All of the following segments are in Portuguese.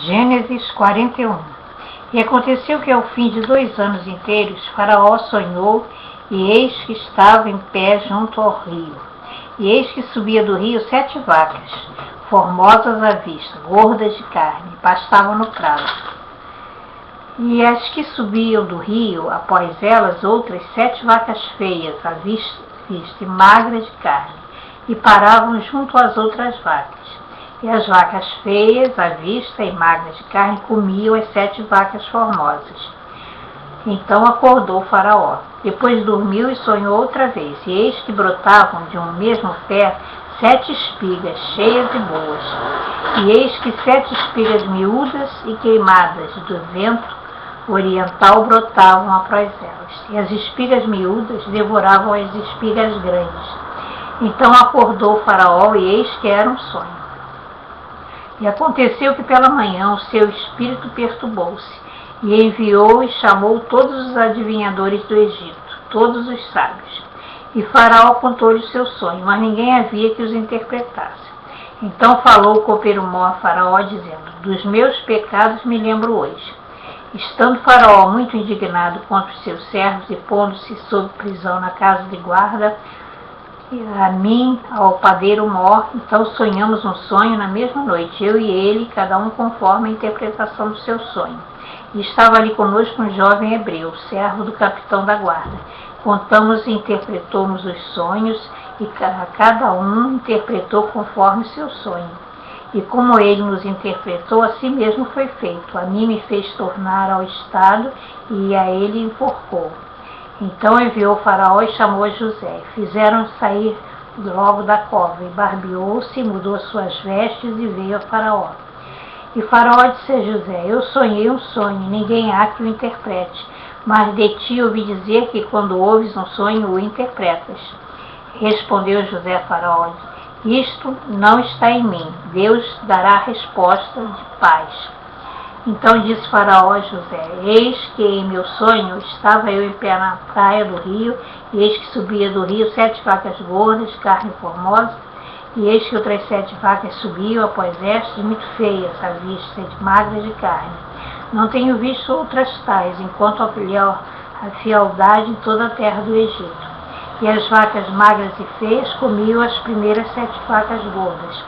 Gênesis 41. E aconteceu que ao fim de 2 anos inteiros, Faraó sonhou, e eis que estava em pé junto ao rio. E eis que subia do rio 7 vacas, formosas à vista, gordas de carne, pastavam no prado. E as que subiam do rio, após elas, outras 7 vacas feias à vista e magras de carne, e paravam junto às outras vacas. E as vacas feias, à vista e magras de carne, comiam as 7 vacas formosas. Então acordou Faraó. Depois dormiu e sonhou outra vez. E eis que brotavam de um mesmo pé 7 espigas, cheias e boas. E eis que 7 espigas miúdas e queimadas do vento oriental brotavam após elas. E as espigas miúdas devoravam as espigas grandes. Então acordou Faraó, e eis que era um sonho. E aconteceu que pela manhã o seu espírito perturbou-se, e enviou e chamou todos os adivinhadores do Egito, todos os sábios. E Faraó contou-lhe o seu sonho, mas ninguém havia que os interpretasse. Então falou o copeiro-mó a Faraó, dizendo: dos meus pecados me lembro hoje. Estando Faraó muito indignado contra os seus servos e pondo-se sob prisão na casa de guarda, a mim, ao padeiro Mó, então sonhamos um sonho na mesma noite, eu e ele, cada um conforme a interpretação do seu sonho. E estava ali conosco um jovem hebreu, servo do capitão da guarda. Contamos e interpretamos os sonhos, e cada um interpretou conforme o seu sonho. E como ele nos interpretou, assim mesmo foi feito. A mim me fez tornar ao estado, e a ele enforcou. Então enviou Faraó e chamou a José. Fizeram sair logo da cova, e barbeou-se, mudou as suas vestes e veio a Faraó. E Faraó disse a José: eu sonhei um sonho, ninguém há que o interprete, mas de ti ouvi dizer que quando ouves um sonho o interpretas. Respondeu José a Faraó: isto não está em mim, Deus dará resposta de paz. Então disse Faraó a José: eis que em meu sonho estava eu em pé na praia do rio, e eis que subia do rio 7 vacas gordas, carne formosa, e eis que outras 7 vacas subiam após estas, muito feias à vista, de magras de carne. Não tenho visto outras tais, enquanto a fealdade em toda a terra do Egito. E as vacas magras e feias comiam as primeiras 7 vacas gordas.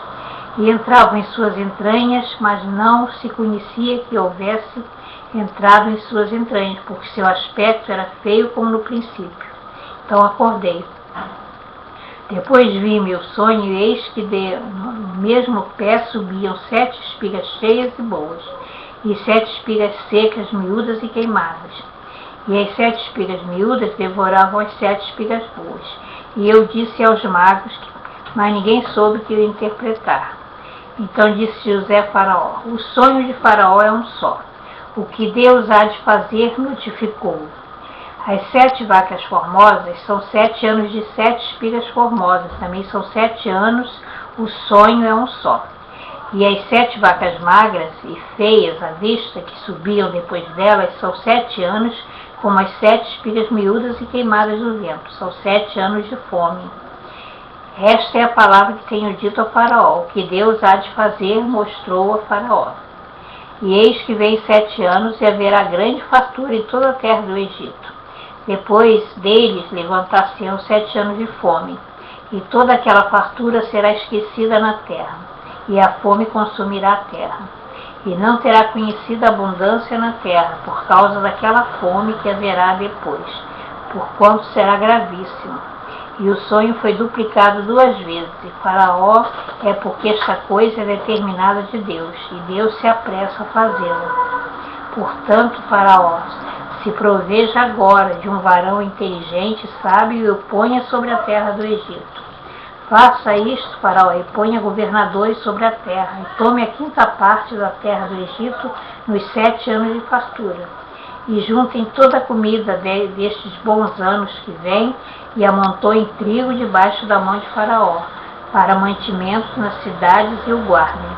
E entravam em suas entranhas, mas não se conhecia que houvesse entrado em suas entranhas, porque seu aspecto era feio como no princípio. Então acordei. Depois vi meu sonho, e eis que no mesmo pé subiam 7 espigas cheias e boas, e 7 espigas secas, miúdas e queimadas. E as 7 espigas miúdas devoravam as 7 espigas boas. E eu disse aos magos, mas ninguém soube que eu interpretar. Então disse José a Faraó: o sonho de Faraó é um só. O que Deus há de fazer notificou. As 7 vacas formosas são 7 anos de 7 espigas formosas, também são 7 anos, o sonho é um só. E as 7 vacas magras e feias à vista, que subiam depois delas, são 7 anos, como as 7 espigas miúdas e queimadas do vento, são 7 anos de fome. Esta é a palavra que tenho dito a Faraó: o que Deus há de fazer mostrou a Faraó. E eis que vem 7 anos, e haverá grande fartura em toda a terra do Egito. Depois deles levantar-se-ão 7 anos de fome, e toda aquela fartura será esquecida na terra, e a fome consumirá a terra. E não terá conhecida abundância na terra, por causa daquela fome que haverá depois, porquanto será gravíssima. E o sonho foi duplicado 2 vezes, e Faraó é porque esta coisa é determinada de Deus, e Deus se apressa a fazê-la. Portanto, Faraó, se proveja agora de um varão inteligente, sábio, e o ponha sobre a terra do Egito. Faça isto, Faraó, e ponha governadores sobre a terra, e tome a 5ª parte da terra do Egito nos 7 anos de fartura. E juntem toda a comida destes bons anos que vêm, e amontoem trigo debaixo da mão de Faraó, para mantimento nas cidades, e o guardem.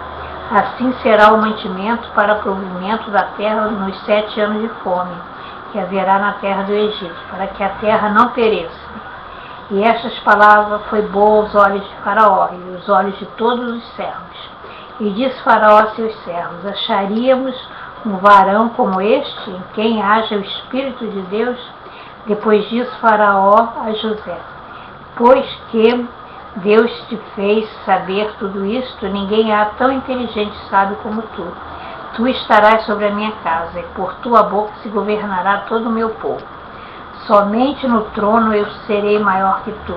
Assim será o mantimento para provimento da terra nos 7 anos de fome, que haverá na terra do Egito, para que a terra não pereça. E estas palavras foi boa aos olhos de Faraó, e aos olhos de todos os servos. E disse Faraó a seus servos: acharíamos um varão como este, em quem haja o Espírito de Deus? Depois disso Faraó a José: pois que Deus te fez saber tudo isto, ninguém há tão inteligente e sábio como tu. Tu estarás sobre a minha casa, e por tua boca se governará todo o meu povo. Somente no trono eu serei maior que tu.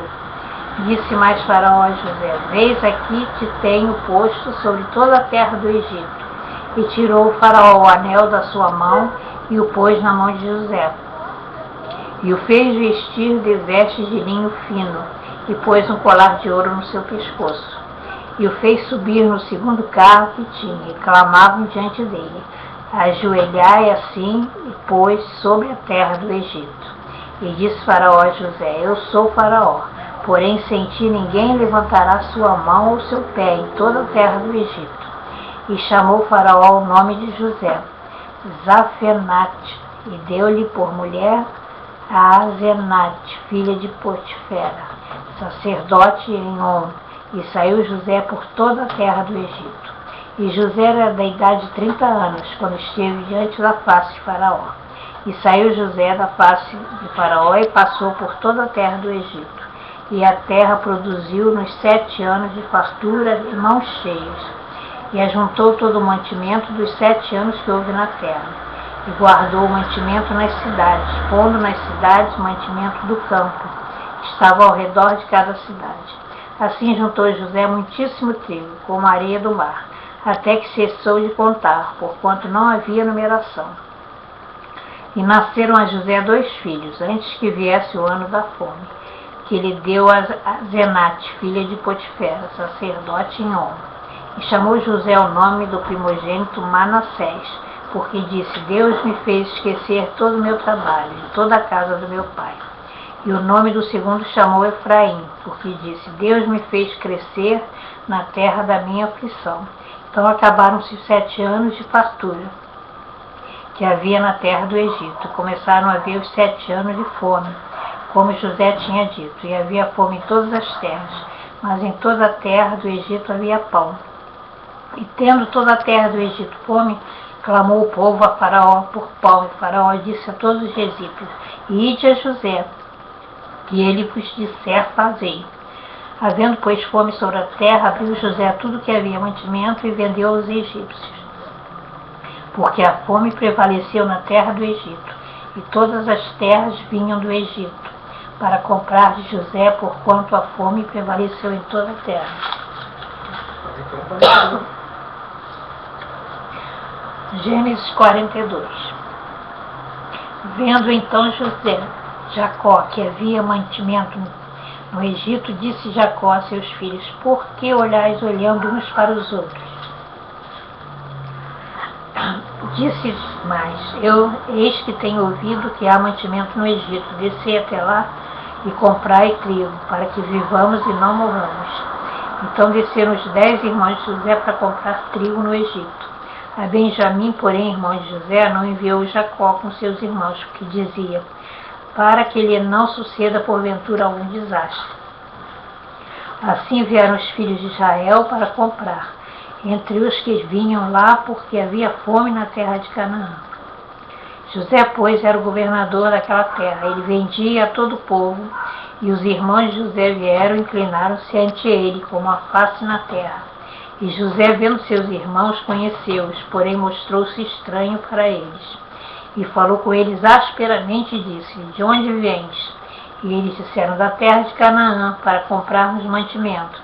Disse mais Faraó a José: eis aqui te tenho posto sobre toda a terra do Egito. E tirou o Faraó o anel da sua mão e o pôs na mão de José. E o fez vestir de vestes de linho fino, e pôs um colar de ouro no seu pescoço. E o fez subir no segundo carro que tinha, e clamavam diante dele: ajoelhai assim, e pôs sobre a terra do Egito. E disse Faraó a José: eu sou Faraó, porém sem ti ninguém levantará sua mão ou seu pé em toda a terra do Egito. E chamou Faraó o nome de José, Zafenate, e deu-lhe por mulher a Asenate, filha de Potifera, sacerdote em On. E saiu José por toda a terra do Egito. E José era da idade de 30 anos, quando esteve diante da face de Faraó. E saiu José da face de Faraó e passou por toda a terra do Egito. E a terra produziu nos 7 anos de fartura de mãos cheias. E ajuntou todo o mantimento dos 7 anos que houve na terra. E guardou o mantimento nas cidades, pondo nas cidades o mantimento do campo, que estava ao redor de cada cidade. Assim juntou José muitíssimo trigo, como a areia do mar, até que cessou de contar, porquanto não havia numeração. E nasceram a José 2 filhos, antes que viesse o ano da fome, que lhe deu a Zenate, filha de Potifera, sacerdote em On. E chamou José o nome do primogênito Manassés, porque disse: Deus me fez esquecer todo o meu trabalho, de toda a casa do meu pai. E o nome do segundo chamou Efraim, porque disse: Deus me fez crescer na terra da minha aflição. Então acabaram-se os 7 anos de fartura que havia na terra do Egito. Começaram a haver os 7 anos de fome, como José tinha dito, e havia fome em todas as terras, mas em toda a terra do Egito havia pão. E tendo toda a terra do Egito fome, clamou o povo a Faraó por pão, e Faraó disse a todos os egípcios: ide a José, que ele vos disser fazei. Havendo, pois, fome sobre a terra, abriu José tudo que havia mantimento e vendeu aos egípcios, porque a fome prevaleceu na terra do Egito, e todas as terras vinham do Egito, para comprar de José, porquanto a fome prevaleceu em toda a terra. Gênesis 42. Vendo então Jacó, que havia mantimento no Egito, disse Jacó a seus filhos: por que olhais olhando uns para os outros? Disse mais: eis que tenho ouvido que há mantimento no Egito. Descei até lá e comprai trigo, para que vivamos e não morramos. Então desceram os 10 irmãos de José para comprar trigo no Egito. A Benjamim, porém, irmão de José, não enviou Jacó com seus irmãos, porque dizia: para que lhe não suceda porventura algum desastre. Assim vieram os filhos de Israel para comprar, entre os que vinham lá, porque havia fome na terra de Canaã. José, pois, era o governador daquela terra. Ele vendia a todo o povo, e os irmãos de José vieram e inclinaram-se ante ele, como a face na terra. E José, vendo seus irmãos, conheceu-os, porém mostrou-se estranho para eles. E falou com eles asperamente e disse: de onde vens? E eles disseram: da terra de Canaã, para comprarmos mantimento.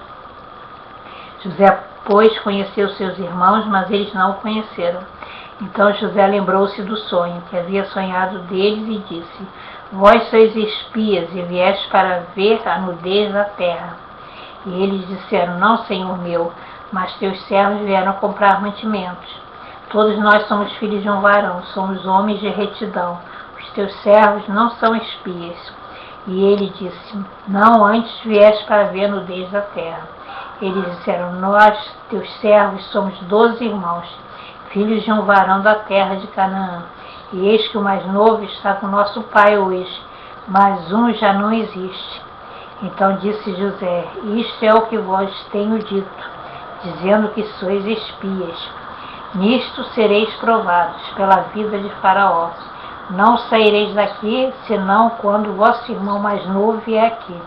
José, pois, conheceu seus irmãos, mas eles não o conheceram. Então José lembrou-se do sonho que havia sonhado deles e disse: vós sois espias e vieste para ver a nudez da terra. E eles disseram: não, senhor meu, mas teus servos vieram comprar mantimentos. Todos nós somos filhos de um varão, somos homens de retidão. Os teus servos não são espias. E ele disse: não, antes vieste para ver a nudez da terra. Eles disseram: nós, teus servos, somos 12 irmãos, filhos de um varão da terra de Canaã. E eis que o mais novo está com nosso pai hoje, mas um já não existe. Então disse José: isto é o que vos tenho dito. dizendo que sois espias. Nisto sereis provados pela vida de Faraó. Não saireis daqui, senão quando vosso irmão mais novo vier aqui.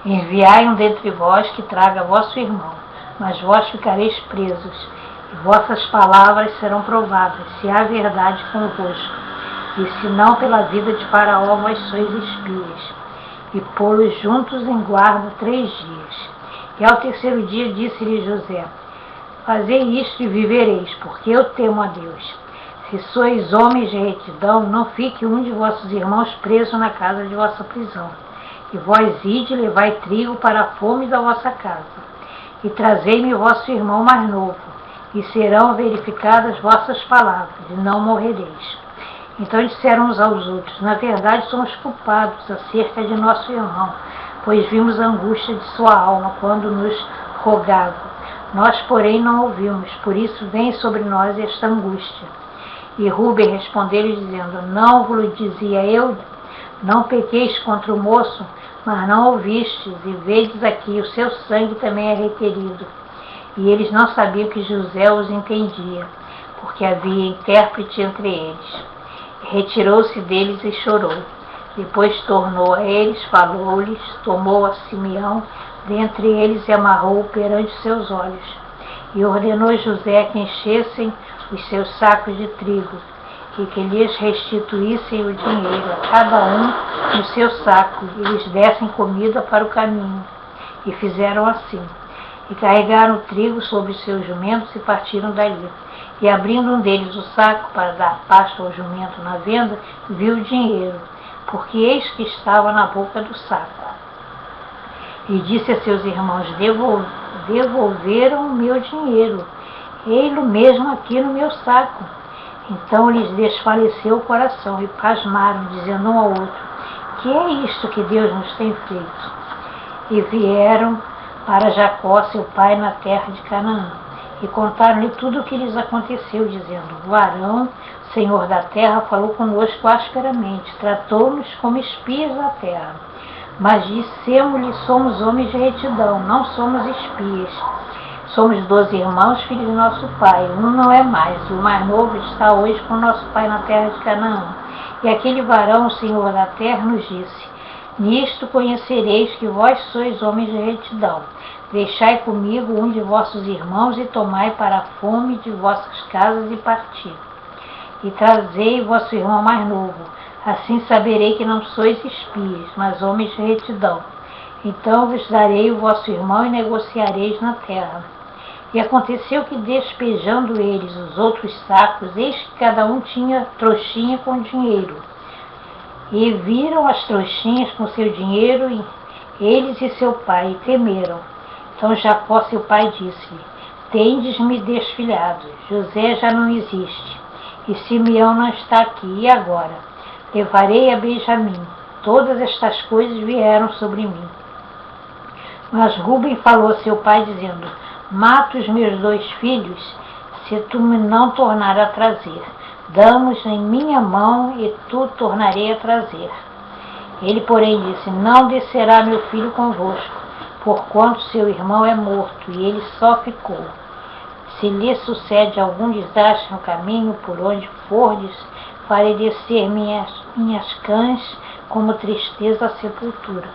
Enviai um dentre vós que traga vosso irmão, mas vós ficareis presos, e vossas palavras serão provadas, se há verdade convosco. E se não, pela vida de Faraó vós sois espias. E pô-los juntos em guarda 3 dias. E ao 3º dia disse-lhe José: fazei isto e vivereis, porque eu temo a Deus. Se sois homens de retidão, não fique um de vossos irmãos preso na casa de vossa prisão. E vós ide e levai trigo para a fome da vossa casa. E trazei-me vosso irmão mais novo, e serão verificadas vossas palavras, e não morrereis. Então disseram uns aos outros: na verdade somos culpados acerca de nosso irmão, pois vimos a angústia de sua alma quando nos rogava. Nós, porém, não ouvimos, por isso vem sobre nós esta angústia. E Rúben respondeu-lhe dizendo: não vos dizia eu, não pequeis contra o moço, mas não ouvistes, e vedes aqui, o seu sangue também é requerido. E eles não sabiam que José os entendia, porque havia intérprete entre eles. Retirou-se deles e chorou. Depois tornou a eles, falou-lhes, tomou a Simeão dentre eles e amarrou-o perante seus olhos. E ordenou José que enchessem os seus sacos de trigo, e que lhes restituíssem o dinheiro, a cada um no seu saco, e lhes dessem comida para o caminho. E fizeram assim. E carregaram o trigo sobre os seus jumentos e partiram dali. E abrindo um deles o saco para dar pasto ao jumento na venda, viu o dinheiro, porque eis que estava na boca do saco. E disse a seus irmãos: devolveram o meu dinheiro, ei-lo mesmo aqui no meu saco. Então lhes desfaleceu o coração e pasmaram, dizendo um ao outro: que é isto que Deus nos tem feito? E vieram para Jacó, seu pai, na terra de Canaã, e contaram-lhe tudo o que lhes aconteceu, dizendo: o varão, senhor da terra, falou conosco asperamente, tratou-nos como espias da terra. Mas dissemos-lhe: somos homens de retidão, não somos espias. Somos 12 irmãos, filhos de nosso pai. Um não é mais, e o mais novo está hoje com nosso pai na terra de Canaã. E aquele varão, o senhor da terra, nos disse: nisto conhecereis que vós sois homens de retidão. Deixai comigo um de vossos irmãos e tomai para a fome de vossas casas e parti. E trazei vosso irmão mais novo, assim saberei que não sois espias, mas homens de retidão. Então vos darei o vosso irmão e negociareis na terra. E aconteceu que, despejando eles os outros sacos, eis que cada um tinha trouxinha com dinheiro. E viram as trouxinhas com seu dinheiro, eles e seu pai, e temeram. Então Jacó, seu pai, disse-lhe: tendes-me desfilhado, José já não existe, e Simeão não está aqui, e agora? Levarei a Benjamim. Todas estas coisas vieram sobre mim. Mas Rúben falou a seu pai, dizendo: mata os meus 2 filhos, se tu me não tornar a trazer. Damos em minha mão, e tu tornarei a trazer. Ele, porém, disse: não descerá meu filho convosco, porquanto seu irmão é morto, e ele só ficou. Se lhe sucede algum desastre no caminho, por onde fordes, farei descer minhas cães como tristeza à sepultura.